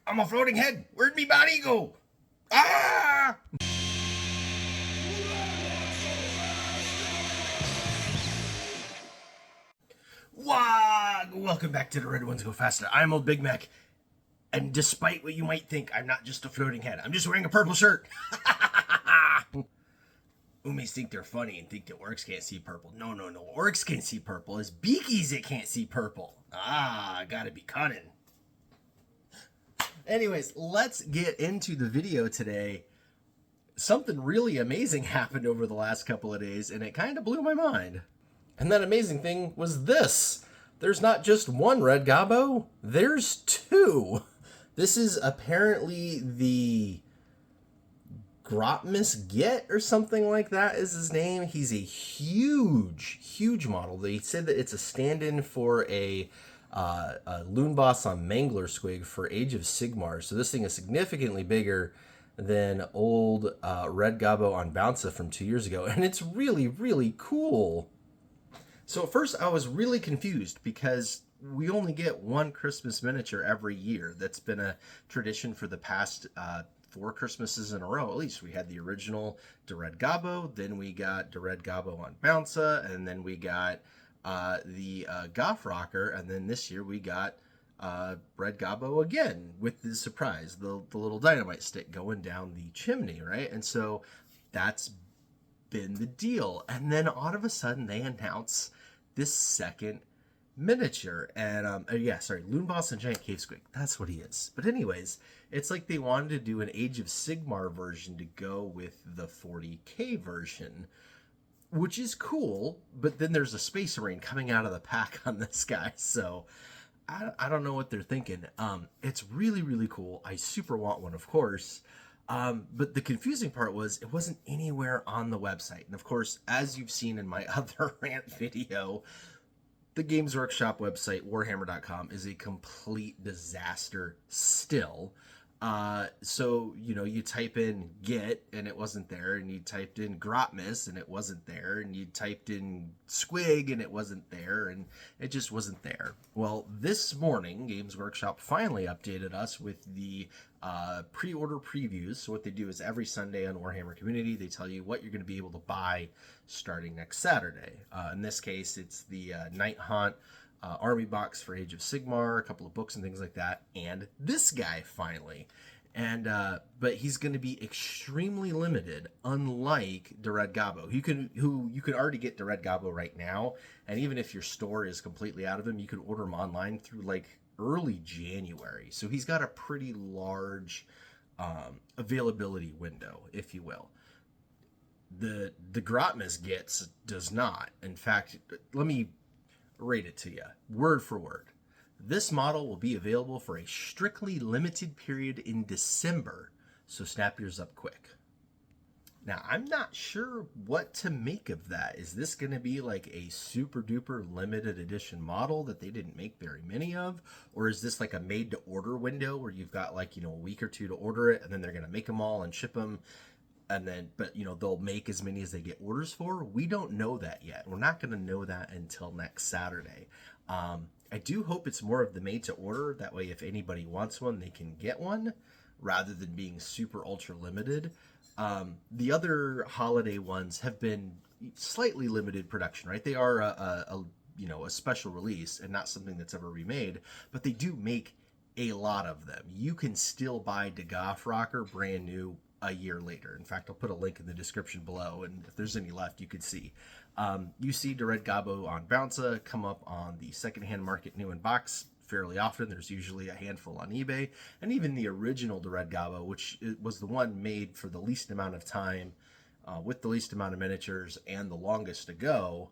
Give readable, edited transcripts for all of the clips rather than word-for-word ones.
I'm a floating head. Where'd me body go? Ah! Welcome back to the Red Ones Go Faster. I'm old Big Mek. And despite what you might think, I'm not just a floating head. I'm just wearing a purple shirt. Umis think they're funny and think that orcs can't see purple. No. Orcs can't see purple. It's beakies that can't see purple. Gotta be cunning. Anyways, let's get into the video today. Something really amazing happened over the last couple of days, and it kind of blew my mind. And that amazing thing was this. There's not just one Red Gobbo, there's two. This is apparently the Grotmus Get or something like that is his name. He's a huge model. They said that it's a stand-in for a loon boss on Mangler Squig for Age of Sigmar. So this thing is significantly bigger than old Red Gobbo on Bouncer from 2 years ago. And it's really cool. So at first I was really confused because we only get one Christmas miniature every year. That's been a tradition for the past 4 Christmases in a row. At least we had the original Red Gobbo, then we the Red Gobbo on Bouncer, and then we got the Goth Rocker, and then this year we got Red Gobbo again with the surprise, the little dynamite stick going down the chimney, right? And so that's been the deal. And then all of a sudden they announce this second miniature, and Loon Boss and Giant Cave Squig. That's what he is. But anyways, it's like they wanted to do an Age of Sigmar version to go with the 40k version, which is cool. But then there's a Space Marine coming out of the pack on this guy, so I don't know what they're thinking. It's really cool. I super want one, of course. But the confusing part was it wasn't anywhere on the website. And of course, as you've seen in my other rant video, the Games Workshop website, warhammer.com, is a complete disaster still. So, you type in get and it wasn't there, and you typed in Grotmus and it wasn't there, and you typed in Squig and it wasn't there, and it just wasn't there. Well, this morning, Games Workshop finally updated us with the pre-order previews. So what they do is every Sunday on Warhammer Community, they tell you what you're going to be able to buy starting next Saturday. In this case, it's the Night Haunt army box for Age of Sigmar, a couple of books and things like that, and this guy finally. And but he's going to be extremely limited, unlike the Red Gobbo. You can already get the Red Gobbo right now, and even if your store is completely out of him, you can order him online through like early January. So he's got a pretty large availability window, if you will. The Grotmus does not. In fact, let me rate it to you word for word. This model will be available for a strictly limited period in December, so snap yours up quick. Now, I'm not sure what to make of that. Is this going to be like a super duper limited edition model that they didn't make very many of? Or is this like a made to order window where you've got like, a week or two to order it, and then they're going to make them all and ship them? And then, but they'll make as many as they get orders for. We don't know that yet. We're not going to know that until next Saturday. I do hope it's more of the made to order. That way, if anybody wants one, they can get one rather than being super ultra limited. The other holiday ones have been slightly limited production, right? They are a special release and not something that's ever remade, but they do make a lot of them. You can still buy the Goth Rocker brand new a year later. In fact, I'll put a link in the description below, and if there's any left, you could see. You see the Red Gobbo on Bouncer come up on the secondhand market new in box fairly often. There's usually a handful on eBay, and even the original Red Gobbo, which was the one made for the least amount of time, with the least amount of miniatures and the longest to go,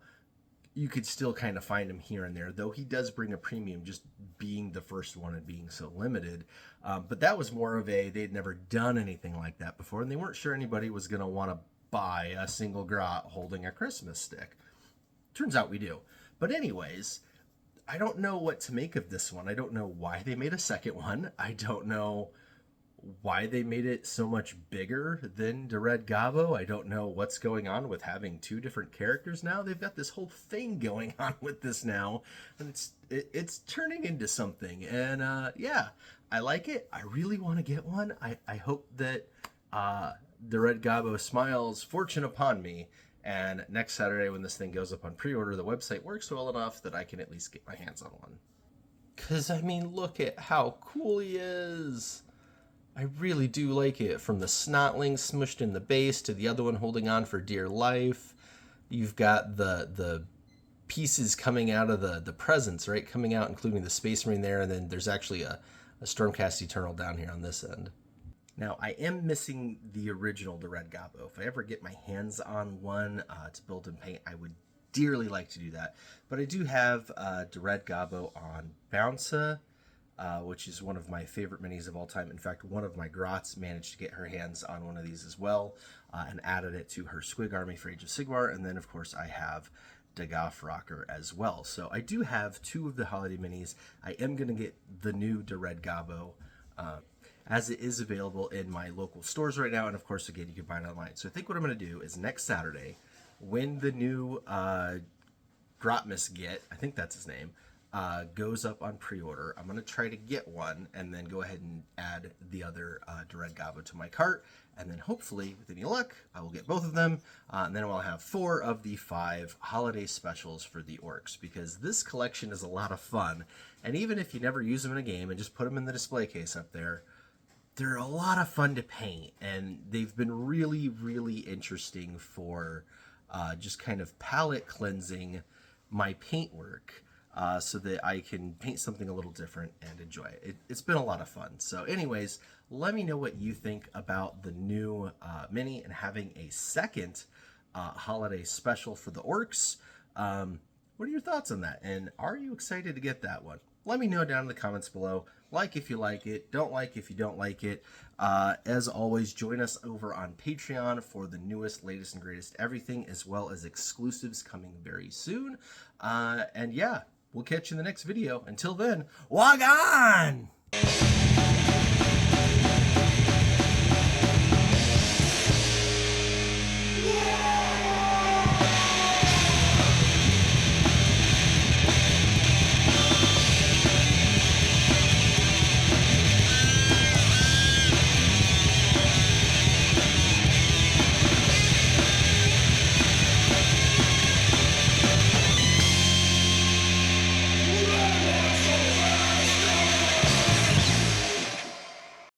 you could still kind of find him here and there, though he does bring a premium just being the first one and being so limited. But that was more of they'd never done anything like that before, and they weren't sure anybody was going to want to buy a single grot holding a Christmas stick. Turns out we do. But anyways, I don't know what to make of this one. I don't know why they made a second one. I don't know why they made it so much bigger than the Red Gobbo. I don't know what's going on with having two different characters now. They've got this whole thing going on with this now, and it's turning into something. And I like it. I really want to get one. I hope that the Red Gobbo smiles fortune upon me. And next Saturday, when this thing goes up on pre-order, the website works well enough that I can at least get my hands on one. Because, I mean, look at how cool he is. I really do like it. From the snotling smushed in the base to the other one holding on for dear life. You've got the pieces coming out of the presents, right? Coming out, including the Space Marine there. And then there's actually a Stormcast Eternal down here on this end. Now, I am missing the original, the Red Gobbo. If I ever get my hands on one to build and paint, I would dearly like to do that. But I do have the Red Gobbo on Bouncer, which is one of my favorite minis of all time. In fact, one of my grots managed to get her hands on one of these as well and added it to her Squig army for Age of Sigmar. And then, of course, I have dere Rocker as well. So I do have two of the holiday minis. I am going to get the new Red Gobbo as it is available in my local stores right now. And of course, again, you can buy it online. So I think what I'm going to do is next Saturday, when the new Grotmus Get, I think that's his name, goes up on pre-order, I'm going to try to get one and then go ahead and add the other Red Gobbo to my cart. And then hopefully, with any luck, I will get both of them. And then I'll have 4 of the 5 holiday specials for the orcs, because this collection is a lot of fun. And even if you never use them in a game and just put them in the display case up there, they're a lot of fun to paint. And they've been really, really interesting for just kind of palette cleansing my paintwork. So that I can paint something a little different and enjoy it. It's been a lot of fun. So anyways, let me know what you think about the new mini and having a second holiday special for the orcs. What are your thoughts on that? And are you excited to get that one? Let me know down in the comments below. Like if you like it, don't like if you don't like it. As always, join us over on Patreon for the newest, latest, and greatest everything, as well as exclusives coming very soon. And yeah, we'll catch you in the next video. Until then, log on!